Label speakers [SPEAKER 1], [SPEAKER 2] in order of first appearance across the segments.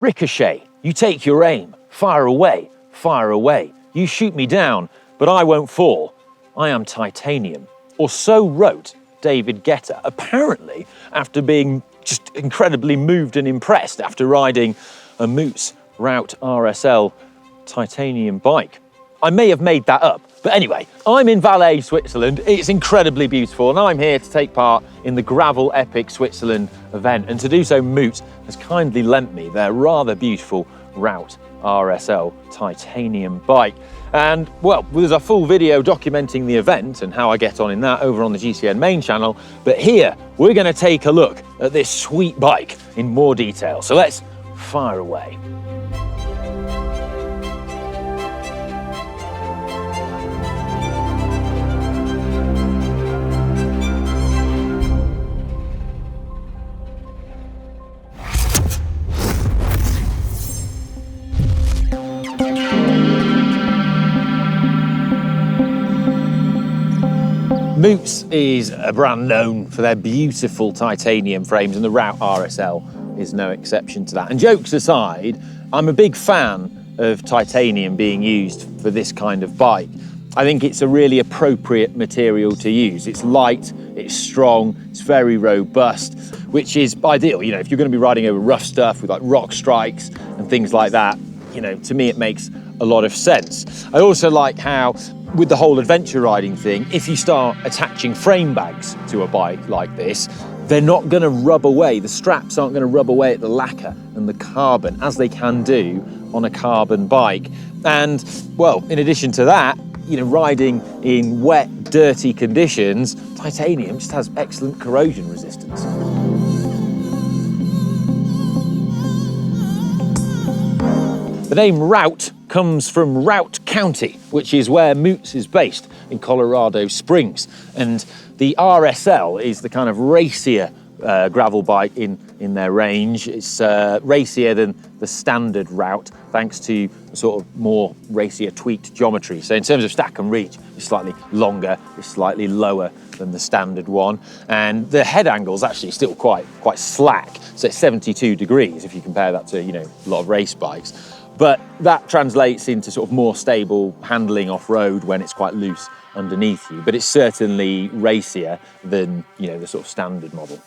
[SPEAKER 1] Ricochet, you take your aim, fire away, fire away. You shoot me down, but I won't fall. I am titanium. Or so wrote David Guetta, apparently after being just incredibly moved and impressed after riding a Moots Routt RSL titanium bike. I may have made that up, but anyway, I'm in Vaain, Switzerland. It's incredibly beautiful, and I'm here to take part in the Gravel Epic Switzerland event. And to do so, Moots has kindly lent me their rather beautiful Routt RSL titanium bike. And well, there's a full video documenting the event and how I get on in that over on the GCN main channel. But here, we're going to take a look at this sweet bike in more detail. So let's fire away. Moots is a brand known for their beautiful titanium frames, and the Routt RSL is no exception to that. And jokes aside, I'm a big fan of titanium being used for this kind of bike. I think it's a really appropriate material to use. It's light, it's strong, it's very robust, which is ideal. You know, if you're going to be riding over rough stuff with like rock strikes and things like that, you know, to me it makes a lot of sense. I also like how, with the whole adventure riding thing, if you start attaching frame bags to a bike like this, they're not going to rub away. The straps aren't going to rub away at the lacquer and the carbon as they can do on a carbon bike. And well, in addition to that, you know, riding in wet, dirty conditions, titanium just has excellent corrosion resistance. The name Routt comes from Routt County, which is where Moots is based in Colorado Springs. And the RSL is the kind of racier gravel bike in their range. It's racier than the standard Routt, thanks to sort of more racier tweaked geometry. So in terms of stack and reach, it's slightly longer, it's slightly lower than the standard one. And the head angle is actually still quite slack. So it's 72 degrees if you compare that to, you know, a lot of race bikes. But that translates into sort of more stable handling off-road when it's quite loose underneath you. But it's certainly racier than, you know, the sort of standard model.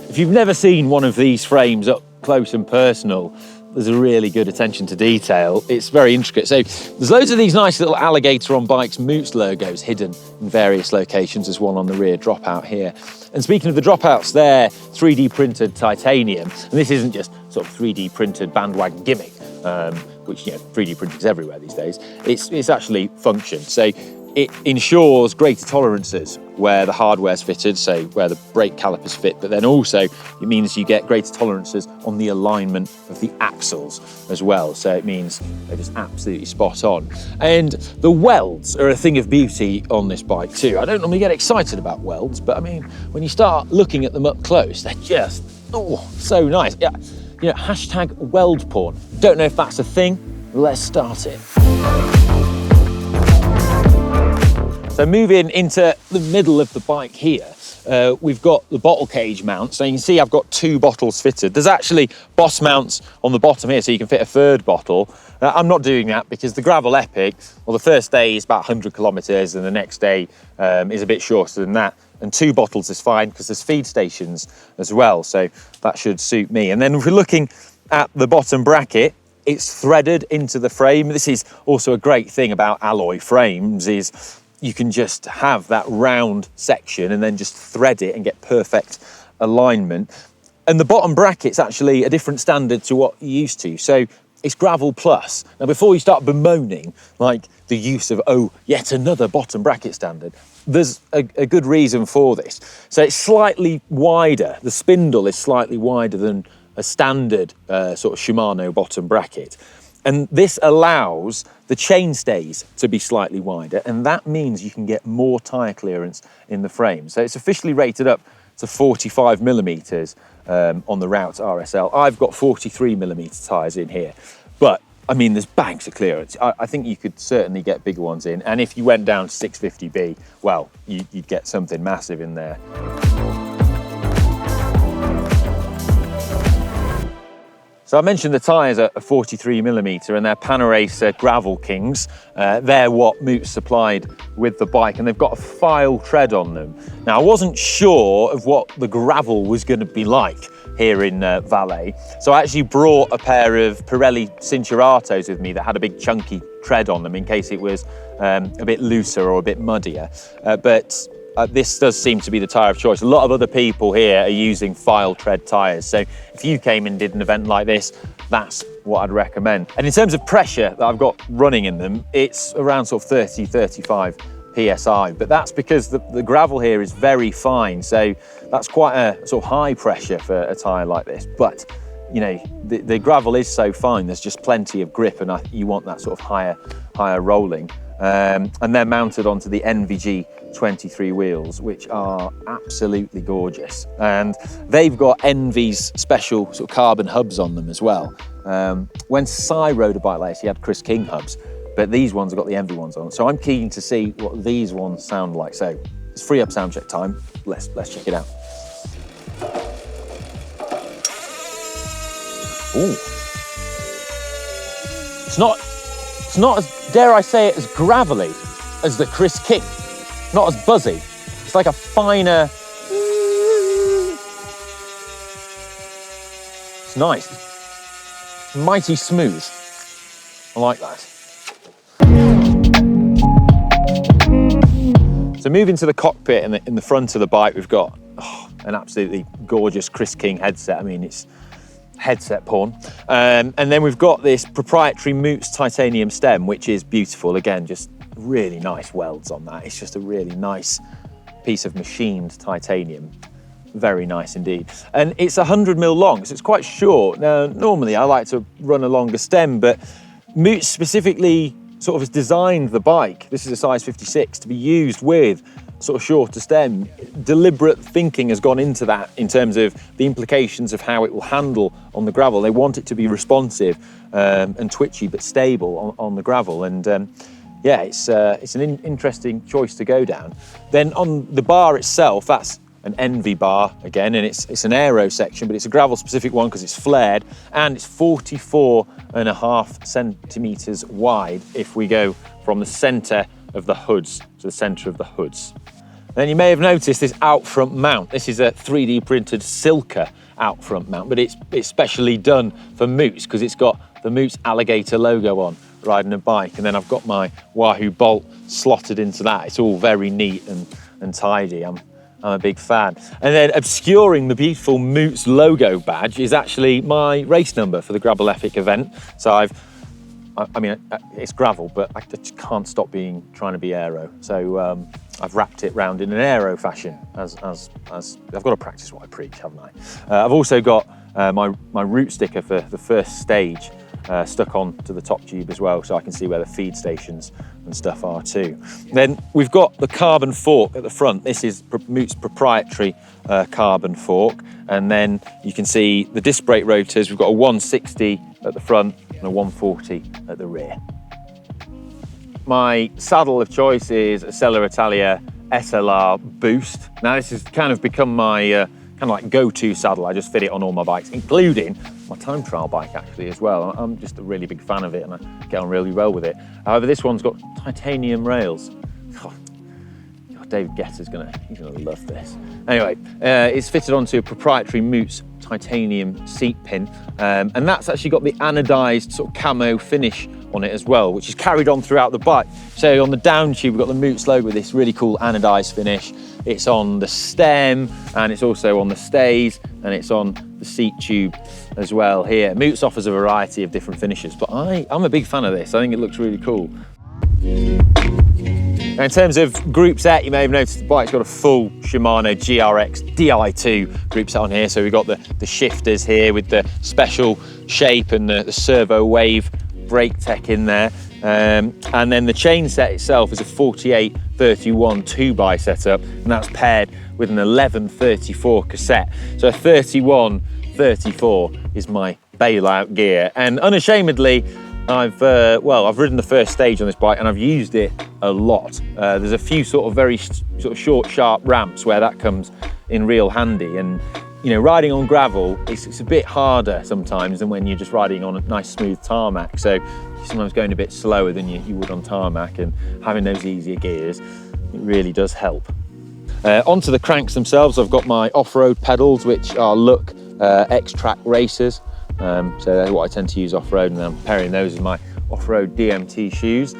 [SPEAKER 1] If you've never seen one of these frames up close and personal, there's a really good attention to detail. It's very intricate. So there's loads of these nice little alligator on bikes Moots logos hidden in various locations. There's one on the rear dropout here. And speaking of the dropouts, they're 3D printed titanium. And this isn't just sort of 3D printed bandwagon gimmick, which, you know, 3D printing is everywhere these days. It's actually function. So it ensures greater tolerances where the hardware's fitted, so where the brake calipers fit, but then also it means you get greater tolerances on the alignment of the axles as well. So it means they're just absolutely spot on. And the welds are a thing of beauty on this bike too. I don't normally get excited about welds, but I mean, when you start looking at them up close, they're just, oh, so nice. Yeah, you know, hashtag weld porn. Don't know if that's a thing. Let's start it. So moving into the middle of the bike here, we've got the bottle cage mount. So you can see I've got two bottles fitted. There's actually boss mounts on the bottom here, so you can fit a third bottle. I'm not doing that because the Gravel Epic, well, the first day is about 100 kilometers and the next day is a bit shorter than that. And two bottles is fine because there's feed stations as well. So that should suit me. And then if we're looking at the bottom bracket, it's threaded into the frame. This is also a great thing about alloy frames is you can just have that round section and then just thread it and get perfect alignment. And the bottom bracket's actually a different standard to what you're used to. So it's Gravel Plus. Now, before you start bemoaning like the use of, oh, yet another bottom bracket standard, there's a good reason for this. So it's slightly wider. The spindle is slightly wider than a standard sort of Shimano bottom bracket. And this allows the chainstays to be slightly wider, and that means you can get more tyre clearance in the frame. So it's officially rated up to 45 millimeters on the Routt RSL. I've got 43 millimeter tyres in here, but I mean, there's bags of clearance. I think you could certainly get bigger ones in, and if you went down to 650B, well, you'd get something massive in there. So I mentioned the tyres are 43mm and they're Panaracer Gravel Kings. They're what Moots supplied with the bike, and they've got a file tread on them. Now, I wasn't sure of what the gravel was going to be like here in Vaain, so I actually brought a pair of Pirelli Cinceratos with me that had a big chunky tread on them in case it was a bit looser or a bit muddier. But this does seem to be the tyre of choice. A lot of other people here are using file tread tyres. So if you came and did an event like this, that's what I'd recommend. And in terms of pressure that I've got running in them, it's around sort of 30, 35 PSI. But that's because the gravel here is very fine. So that's quite a sort of high pressure for a tyre like this. But you know, the gravel is so fine, there's just plenty of grip, and you want that sort of higher rolling. And they're mounted onto the NVG 23 wheels, which are absolutely gorgeous. And they've got Envy's special sort of carbon hubs on them as well. When Si rode a bike like this, he had Chris King hubs, but these ones have got the Envy ones on. So I'm keen to see what these ones sound like. So it's free up sound check time. Let's check it out. Ooh. It's not as, dare I say it, as gravelly as the Chris King. Not as buzzy. It's like a finer. It's nice. It's mighty smooth. I like that. So moving to the cockpit in the front of the bike, we've got an absolutely gorgeous Chris King headset. I mean, it's headset porn. And then we've got this proprietary Moots titanium stem, which is beautiful. Again, just really nice welds on that. It's just a really nice piece of machined titanium. Very nice indeed. And it's 100mm long, so it's quite short. Now, normally I like to run a longer stem, but Moots specifically sort of has designed the bike, this is a size 56, to be used with sort of shorter stem. Deliberate thinking has gone into that in terms of the implications of how it will handle on the gravel. They want it to be responsive and twitchy but stable on the gravel. And yeah, it's an interesting choice to go down. Then on the bar itself, that's an Envy bar again, and it's an aero section, but it's a gravel specific one because it's flared, and it's 44.5 centimeters wide if we go from the center of the hoods to the center of the hoods. Then you may have noticed this out front mount. This is a 3D printed Silka out front mount, but it's specially done for Moots because it's got the Moots alligator logo on, riding a bike. And then I've got my Wahoo bolt slotted into that. It's all very neat and tidy. I'm a big fan. And then obscuring the beautiful Moots logo badge is actually my race number for the Gravel Epic event. So I mean, it's gravel, but I just can't stop trying to be aero. So I've wrapped it round in an aero fashion as I've got to practice what I preach, haven't I? I've also got my route sticker for the first stage stuck on to the top tube as well, so I can see where the feed stations and stuff are too. Then we've got the carbon fork at the front. This is Moots' proprietary carbon fork. And then you can see the disc brake rotors. We've got a 160 at the front and a 140 at the rear. My saddle of choice is a Selle Italia SLR Boost. Now this has kind of become my kind of like go-to saddle. I just fit it on all my bikes, including my time trial bike actually as well. I'm just a really big fan of it and I get on really well with it. However, this one's got titanium rails. Oh, David Getter's he's gonna love this. Anyway, it's fitted onto a proprietary Moots titanium seat pin, and that's actually got the anodized sort of camo finish on it as well, which is carried on throughout the bike. So on the down tube, we've got the Moots logo with this really cool anodized finish. It's on the stem, and it's also on the stays, and it's on the seat tube as well here. Moots offers a variety of different finishes, but I'm a big fan of this. I think it looks really cool. Now in terms of Groupset, you may have noticed the bike's got a full Shimano GRX Di2 group set on here. So we've got the shifters here with the special shape and the servo wave brake tech in there. And then the chain set itself is a 48-31 2x setup, and that's paired with an 11-34 cassette. So a 31-34 is my bailout gear. And unashamedly, I've ridden the first stage on this bike and I've used it a lot. There's a few sort of very short, sharp ramps where that comes in real handy, and you know, riding on gravel, it's a bit harder sometimes than when you're just riding on a nice smooth tarmac. So you're sometimes going a bit slower than you would on tarmac, and having those easier gears, it really does help. Onto the cranks themselves, I've got my off-road pedals, which are Look X-Track Racers. So they're what I tend to use off-road, and I'm pairing those with my off-road DMT shoes.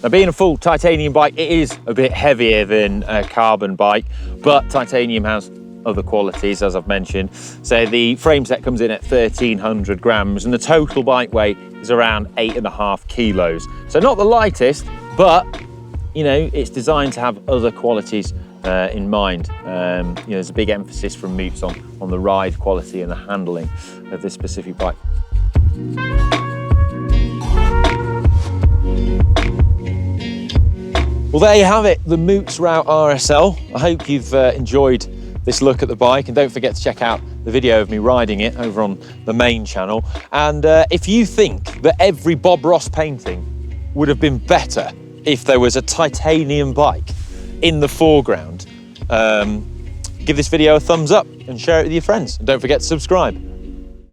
[SPEAKER 1] Now, being a full titanium bike, it is a bit heavier than a carbon bike, but titanium has other qualities, as I've mentioned. So the frame set comes in at 1,300 grams, and the total bike weight is around 8.5 kilos. So not the lightest, but you know, it's designed to have other qualities in mind. You know, there's a big emphasis from Moots on the ride quality and the handling of this specific bike. Well, there you have it, the Moots Routt RSL. I hope you've enjoyed this look at the bike, and don't forget to check out the video of me riding it over on the main channel. And if you think that every Bob Ross painting would have been better if there was a titanium bike in the foreground, give this video a thumbs up and share it with your friends. And don't forget to subscribe.